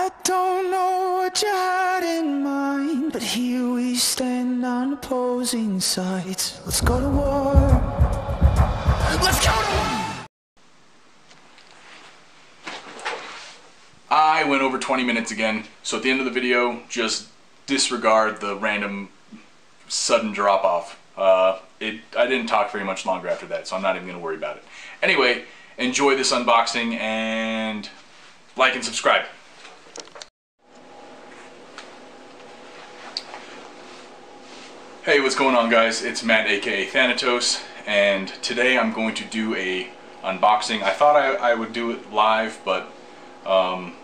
I don't know what you had in mind, but here we stand on opposing sides. Let's go to war. Let's go to war! I went over 20 minutes again, so at the end of the video, just disregard the random sudden drop-off. I didn't talk very much longer after that, so I'm not even going to worry about it. Anyway, enjoy this unboxing and like and subscribe. Hey, what's going on, guys? It's Matt, aka Thanatos, and today I'm going to do a unboxing. I thought I would do it live, but I'm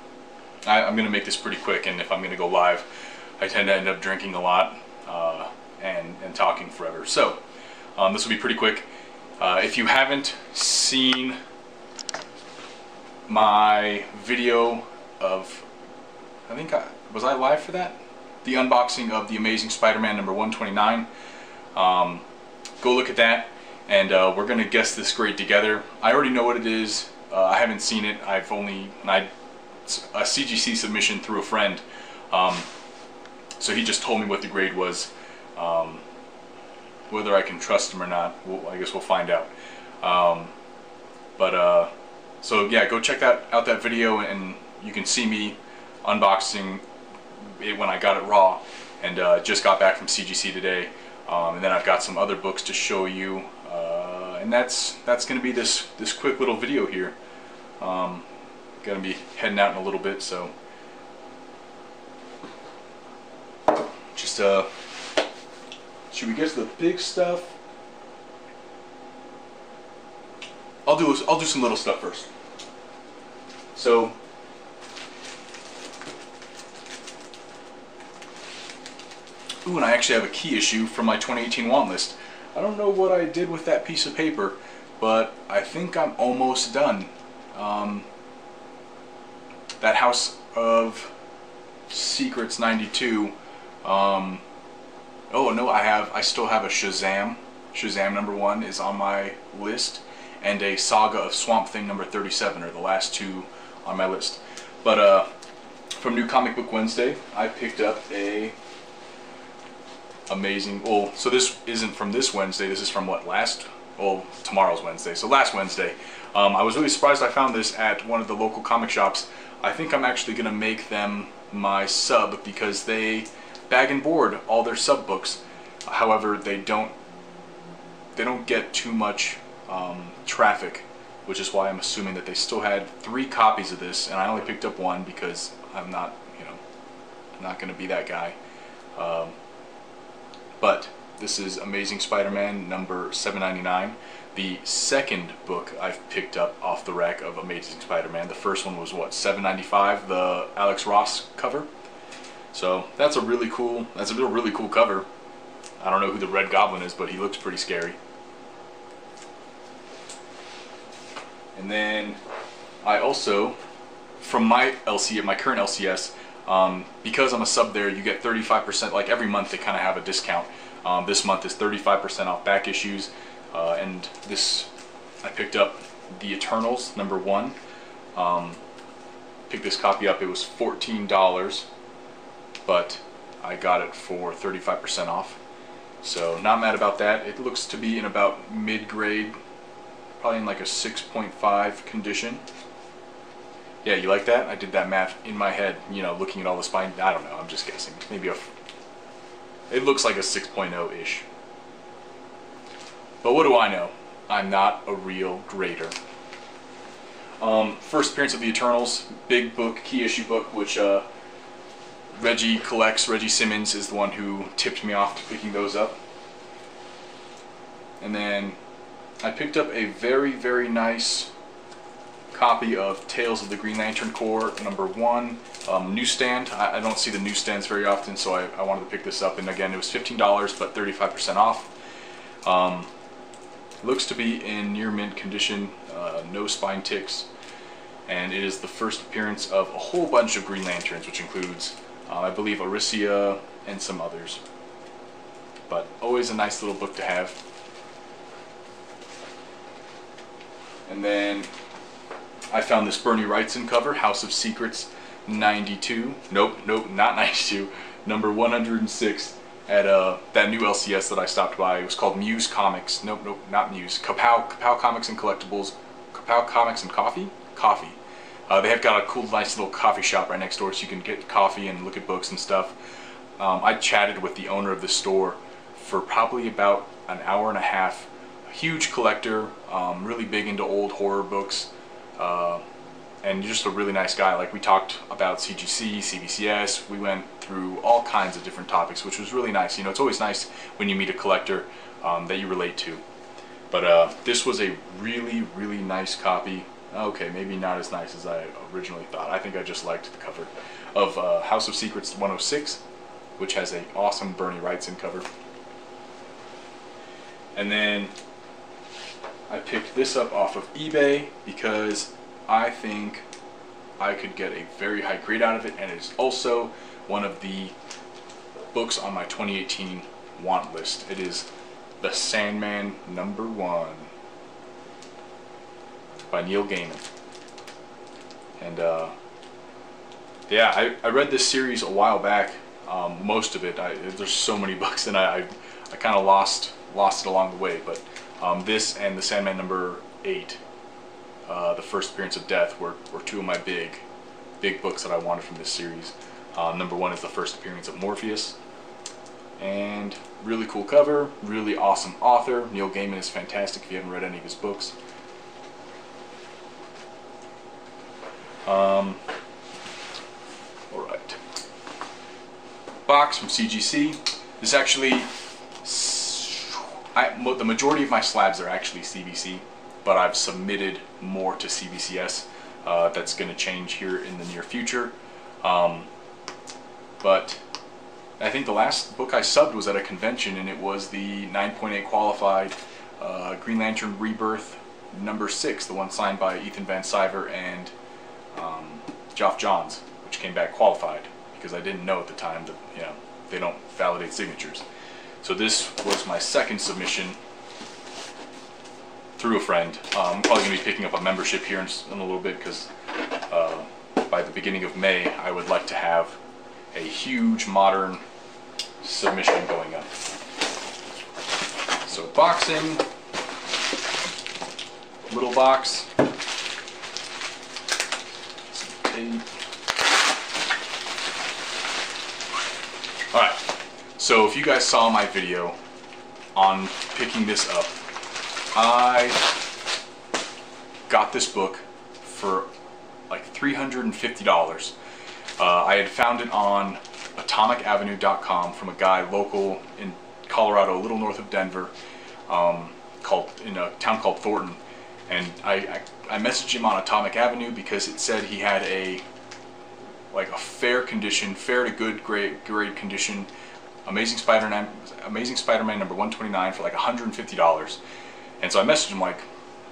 going to make this pretty quick, and if I'm going to go live, I tend to end up drinking a lot and talking forever. So this will be pretty quick. If you haven't seen my video of, was I live for that? The unboxing of The Amazing Spider-Man number 129. Go look at that, and we're going to guess this grade together. I already know what it is. I haven't seen it. A CGC submission through a friend. So he just told me what the grade was. Whether I can trust him or not, I guess we'll find out. So yeah, go check out that video, and you can see me unboxing it when I got it raw, and just got back from CGC today, and then I've got some other books to show you, and that's going to be this quick little video here. Going to be heading out in a little bit, so just should we get to the big stuff? I'll do some little stuff first. So ooh, and I actually have a key issue from my 2018 want list. I don't know what I did with that piece of paper, but I think I'm almost done. That House of Secrets 92. Oh no, I still have a Shazam. Shazam number 1 is on my list, and a Saga of Swamp Thing number 37 are the last two on my list. But from New Comic Book Wednesday, I picked up a amazing, well, so this isn't from this Wednesday, this is from what, tomorrow's Wednesday, so last Wednesday. I was really surprised I found this at one of the local comic shops. I think I'm actually going to make them my sub, because they bag and board all their sub books. However, they don't get too much traffic, which is why I'm assuming that they still had 3 copies of this, and I only picked up 1 because I'm not, I'm not going to be that guy. But this is Amazing Spider-Man number 799, the second book I've picked up off the rack of Amazing Spider-Man. The first one was what, 795, the Alex Ross cover. So that's a really cool cover. I don't know who the Red Goblin is, but he looks pretty scary. And then I also, from my current LCS, because I'm a sub there, you get 35%, like every month they kind of have a discount. This month is 35% off back issues, and I picked up The Eternals number 1. Picked this copy up, it was $14, but I got it for 35% off. So not mad about that. It looks to be in about mid-grade, probably in like a 6.5 condition. Yeah, you like that? I did that math in my head, looking at all the spine. I don't know, I'm just guessing. Maybe it looks like a 6.0-ish. But what do I know? I'm not a real grader. First appearance of the Eternals, big book, key issue book, which Reggie collects. Reggie Simmons is the one who tipped me off to picking those up. And then I picked up a very, very nice copy of Tales of the Green Lantern Corps number 1, newsstand. I don't see the newsstands very often, so I wanted to pick this up, and again it was $15 but 35% off. Looks to be in near mint condition, no spine ticks, and it is the first appearance of a whole bunch of Green Lanterns, which includes I believe Aricia and some others, but always a nice little book to have. And then I found this Bernie Wrightson cover, House of Secrets 92. Nope, not 92. Number 106 at that new LCS that I stopped by. It was called Muse Comics. Nope, not Muse. Kapow Comics and Collectibles. Kapow Comics and Coffee? Coffee. They have got a cool, nice little coffee shop right next door, so you can get coffee and look at books and stuff. I chatted with the owner of the store for probably about an hour and a half. A huge collector, really big into old horror books, and just a really nice guy. Like, we talked about CGC, CBCS, we went through all kinds of different topics, which was really nice. You know, it's always nice when you meet a collector that you relate to. But this was a really, really nice copy. Okay, maybe not as nice as I originally thought. I think I just liked the cover of House of Secrets 106, which has an awesome Bernie Wrightson cover. And then I picked this up off of eBay because I think I could get a very high grade out of it, and it's also one of the books on my 2018 want list. It is The Sandman #1 by Neil Gaiman. And yeah, I read this series a while back, most of it. There's so many books, and I kind of lost it along the way, but this and The Sandman #8, The First Appearance of Death, were two of my big books that I wanted from this series. #1 is The First Appearance of Morpheus, and really cool cover, really awesome author. Neil Gaiman is fantastic if you haven't read any of his books. Alright. Box from CGC. This actually, the majority of my slabs are actually CBC, but I've submitted more to CBCS. That's going to change here in the near future. But I think the last book I subbed was at a convention, and it was the 9.8 qualified Green Lantern Rebirth #6, the one signed by Ethan Van Sciver and Geoff Johns, which came back qualified, because I didn't know at the time that, you know, they don't validate signatures. So this was my second submission through a friend. I'm probably going to be picking up a membership here in a little bit, because by the beginning of May I would like to have a huge modern submission going up. So boxing, little box, some tape. Alright, so if you guys saw my video on picking this up, I got this book for like $350. I had found it on atomicavenue.com from a guy local in Colorado, a little north of Denver, in a town called Thornton. And I messaged him on Atomic Avenue because it said he had a fair condition, fair to good grade condition, Amazing Spider-Man #129 for like $150. And so I messaged him like,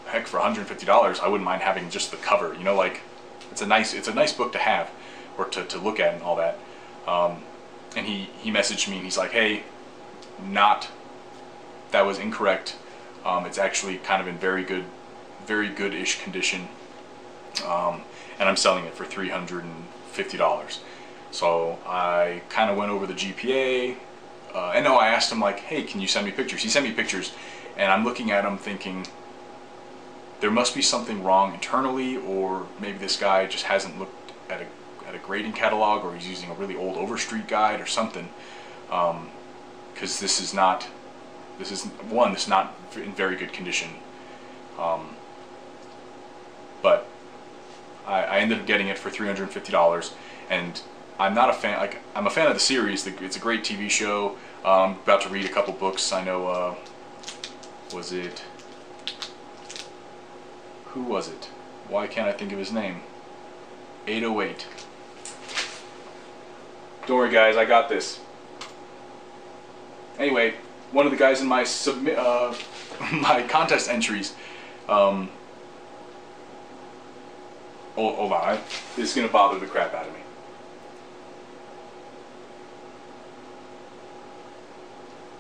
heck, for $150 I wouldn't mind having just the cover, you know, like it's a nice book to have, or to look at and all that. And he messaged me and he's like, hey, that was incorrect. It's actually kind of in very good-ish condition, and I'm selling it for $350. So I kind of went over the GPA, and no, I asked him like, hey, can you send me pictures? He sent me pictures, and I'm looking at them thinking, there must be something wrong internally, or maybe this guy just hasn't looked at a grading catalog, or he's using a really old Overstreet guide or something, because this is not in very good condition. But I ended up getting it for $350, and I'm not a fan. Like, I'm a fan of the series. It's a great TV show. I'm about to read a couple books. I know. Who was it? Why can't I think of his name? 808. Don't worry, guys. I got this. Anyway, one of the guys in my my contest entries. Hold on. This is gonna bother the crap out of me.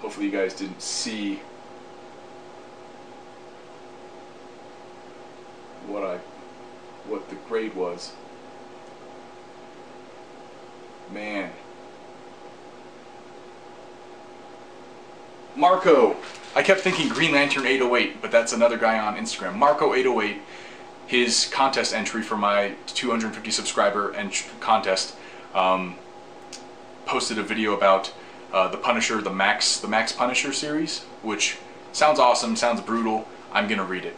Hopefully, you guys didn't see what the grade was. Man. Marco. I kept thinking Green Lantern 808, but that's another guy on Instagram. Marco 808. His contest entry for my 250 subscriber contest posted a video about the Punisher, the Max Punisher series, which sounds awesome, sounds brutal. I'm gonna read it.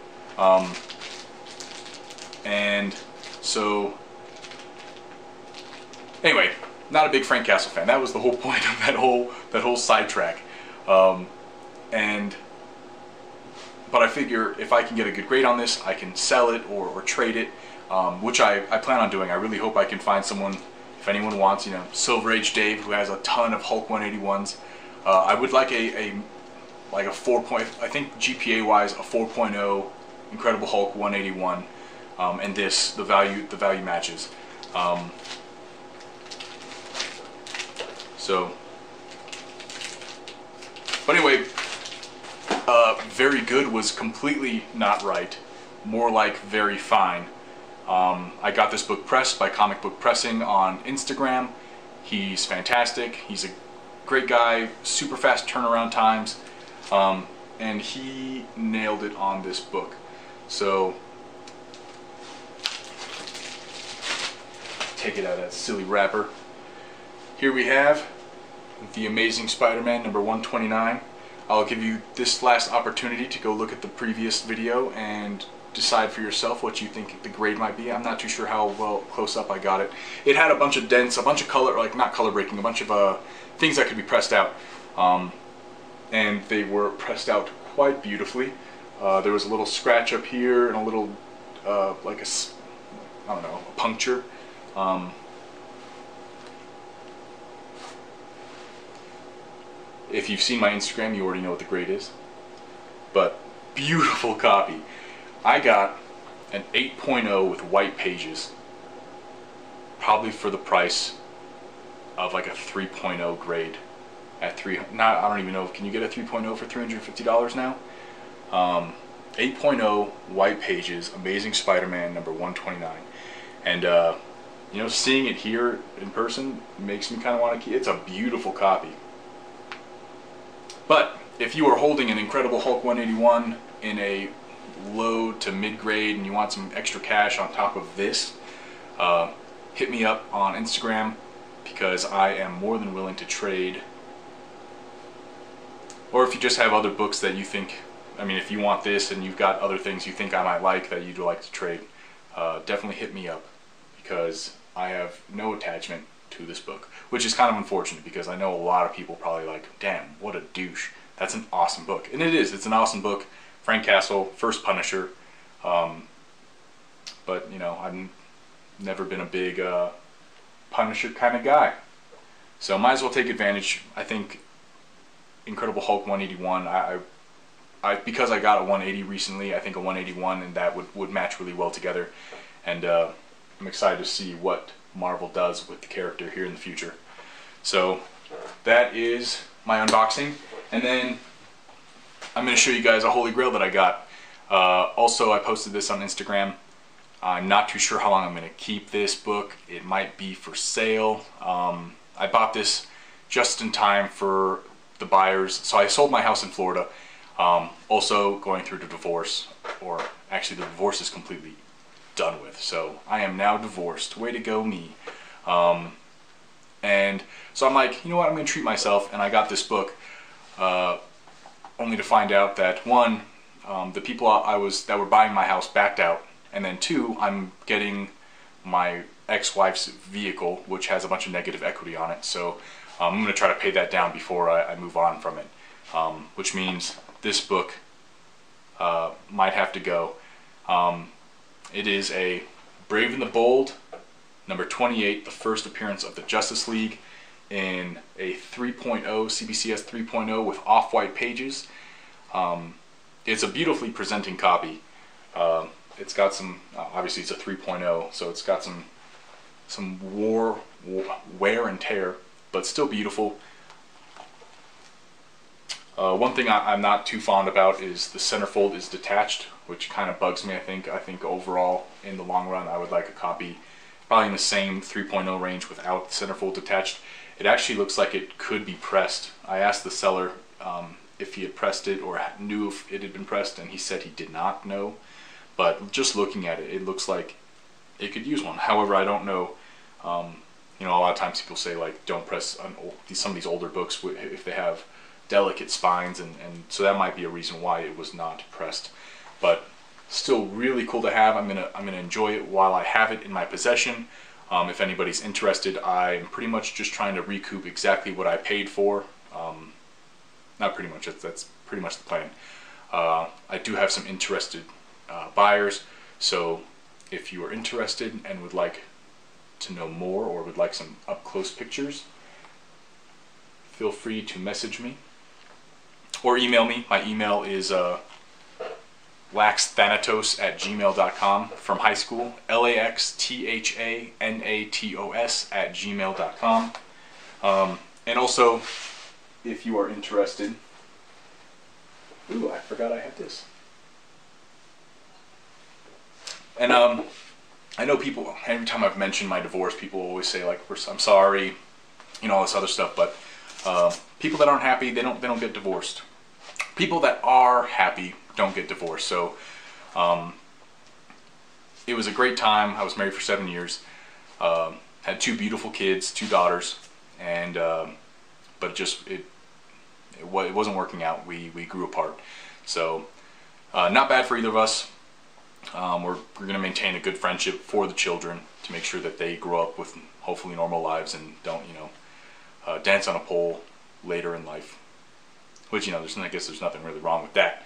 And so, anyway, not a big Frank Castle fan. That was the whole point of that whole sidetrack. But I figure if I can get a good grade on this, I can sell it or trade it, which I plan on doing. I really hope I can find someone, if anyone wants, you know, Silver Age Dave, who has a ton of Hulk 181s. I would like a 4 point, I think GPA wise, a 4.0 Incredible Hulk 181, and this, the value matches. But anyway, very good was completely not right, more like very fine. I got this book pressed by Comic Book Pressing on Instagram. He's fantastic. He's a great guy, super fast turnaround times, and he nailed it on this book. So, take it out of that silly wrapper. Here we have The Amazing Spider-Man number 129. I'll give you this last opportunity to go look at the previous video and decide for yourself what you think the grade might be. I'm not too sure how well close up I got it. It had a bunch of dents, a bunch of color, like not color breaking, a bunch of things that could be pressed out. And they were pressed out quite beautifully. There was a little scratch up here and a little, like a, I don't know, a puncture. If you've seen my Instagram, you already know what the grade is. But beautiful copy. I got an 8.0 with white pages, probably for the price of like a 3.0 grade at I don't even know, can you get a 3.0 for $350 now? 8.0 white pages, Amazing Spider-Man number 129. And you know, seeing it here in person makes me kind of want to keep it. It's a beautiful copy. But if you are holding an Incredible Hulk 181 in a low to mid grade and you want some extra cash on top of this, hit me up on Instagram, because I am more than willing to trade. Or if you just have other books that you think, I mean, if you want this and you've got other things you think I might like that you'd like to trade, definitely hit me up, because I have no attachment to this book, which is kind of unfortunate, because I know a lot of people probably like, damn, what a douche. That's an awesome book. And it is, it's an awesome book. Frank Castle, first Punisher. But, you know, I've never been a big Punisher kind of guy. So might as well take advantage. I think Incredible Hulk 181, because I got a 180 recently, I think a 181 and that would match really well together. And I'm excited to see what Marvel does with the character here in the future. So that is my unboxing, and then I'm going to show you guys a Holy Grail that I got. Also, I posted this on Instagram. I'm not too sure how long I'm going to keep this book. It might be for sale. I bought this just in time for the buyers. So I sold my house in Florida. Also going through the divorce, or actually the divorce is completely done with. So I am now divorced. Way to go, me. And so I'm like, you know what, I'm going to treat myself, and I got this book, only to find out that, one, the people that were buying my house backed out, and then two, I'm getting my ex-wife's vehicle, which has a bunch of negative equity on it, so I'm going to try to pay that down before I move on from it, which means this book might have to go. It is a Brave and the Bold, number 28, the first appearance of the Justice League, in a 3.0, CBCS 3.0 with off-white pages. It's a beautifully presenting copy. It's got some, obviously it's a 3.0, so it's got some wear and tear, but still beautiful. One thing I'm not too fond about is the centerfold is detached, which kind of bugs me. I think overall, in the long run, I would like a copy probably in the same 3.0 range without the centerfold detached. It actually looks like it could be pressed. I asked the seller if he had pressed it or knew if it had been pressed, and he said he did not know. But just looking at it, it looks like it could use one. However, I don't know. You know, a lot of times people say, like, don't press some of these older books if they have delicate spines, and so that might be a reason why it was not pressed. But still really cool to have. I'm gonna enjoy it while I have it in my possession. If anybody's interested, I'm pretty much just trying to recoup exactly what I paid for. Not pretty much, that's pretty much the plan. I do have some interested buyers, so if you are interested and would like to know more or would like some up-close pictures, feel free to message me or email me. My email is laxthanatos@gmail.com from high school, laxthanatos@gmail.com. And also, if you are interested, ooh, I forgot I had this. And I know people, every time I've mentioned my divorce, people always say, like, I'm sorry, you know, all this other stuff. But people that aren't happy, they don't get divorced. People that are happy don't get divorced. So it was a great time. I was married for 7 years, had 2 beautiful kids, 2 daughters, and but it wasn't working out. We grew apart. So not bad for either of us. We're going to maintain a good friendship for the children to make sure that they grow up with hopefully normal lives and don't, you know, dance on a pole later in life. Which, you know, I guess there's nothing really wrong with that.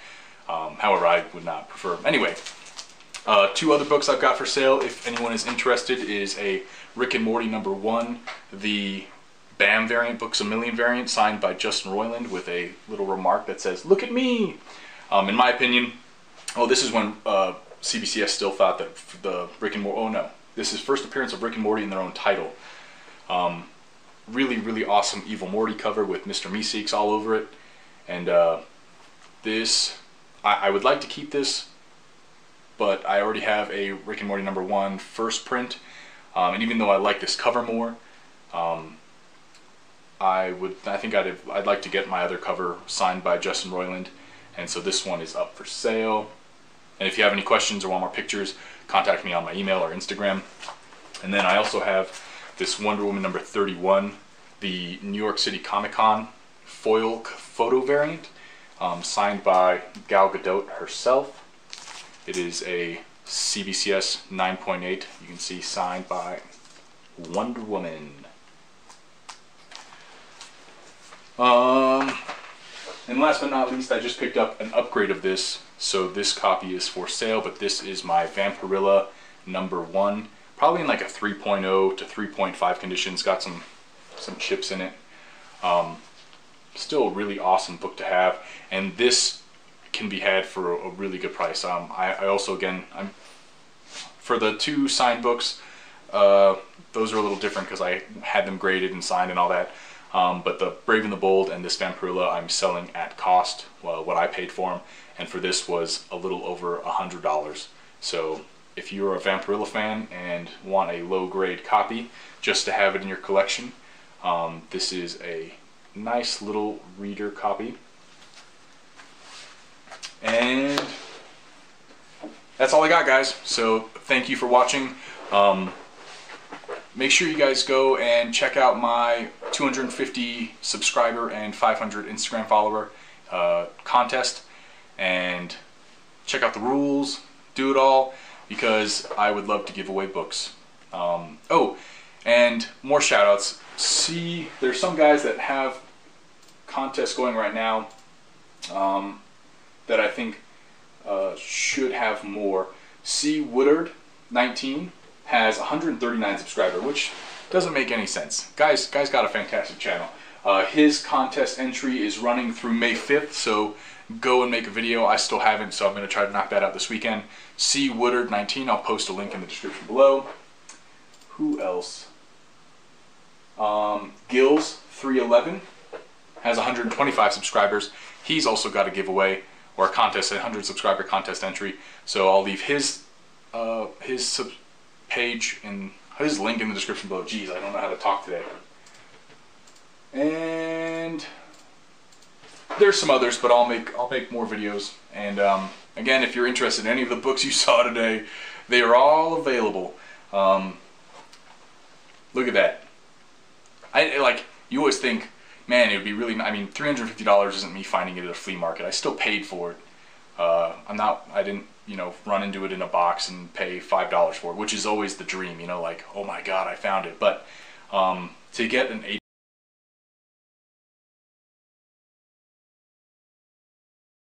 However, I would not prefer. Anyway, 2 other books I've got for sale, if anyone is interested, is a Rick and Morty #1, the BAM variant, Books A Million variant, signed by Justin Roiland with a little remark that says, "Look at me!" In my opinion, this is when CBCS still thought that the Rick and Morty, this is first appearance of Rick and Morty in their own title. Really, really awesome Evil Morty cover with Mr. Meeseeks all over it. And this, I would like to keep this, but I already have a Rick and Morty #1 first print. And even though I like this cover more, I'd like to get my other cover signed by Justin Roiland. And so this one is up for sale. And if you have any questions or want more pictures, contact me on my email or Instagram. And then I also have this Wonder Woman #31, the New York City Comic Con foil photo variant, signed by Gal Gadot herself. It is a CBCS 9.8. You can see signed by Wonder Woman. And last but not least, I just picked up an upgrade of this. So this copy is for sale, but this is my Vampirilla #1. Probably in like a 3.0 to 3.5 condition. It's got some chips in it. Still a really awesome book to have. And this can be had for a really good price. I also, again, for the 2 signed books, those are a little different because I had them graded and signed and all that. But the Brave and the Bold and this Vampirilla I'm selling at cost, well, what I paid for them, and for this was a little over $100. So if you're a Vampirilla fan and want a low grade copy just to have it in your collection, this is a nice little reader copy. And that's all I got, guys. So thank you for watching. Make sure you guys go and check out my 250 subscriber and 500 Instagram follower contest, and check out the rules, do it all, because I would love to give away books. Oh, and more shout outs. See, there's some guys that have contests going right now that I think should have more. CWoodard19 has 139 subscribers, which doesn't make any sense. Guy's got a fantastic channel. His contest entry is running through May 5th, so go and make a video. I still haven't, so I'm going to try to knock that out this weekend. CWoodard19, I'll post a link in the description below. Who else? Gills311 has 125 subscribers. He's also got a giveaway or a contest, a 100 subscriber contest entry. So I'll leave his page in, his link in the description below. Jeez, I don't know how to talk today. And there's some others, but I'll make more videos. And again, if you're interested in any of the books you saw today, they are all available. Look at that. You always think, man, it would be really, I mean, $350 isn't me finding it at a flea market. I still paid for it. I didn't, you know, run into it in a box and pay $5 for it, which is always the dream, you know, like, oh my God, I found it. But to get an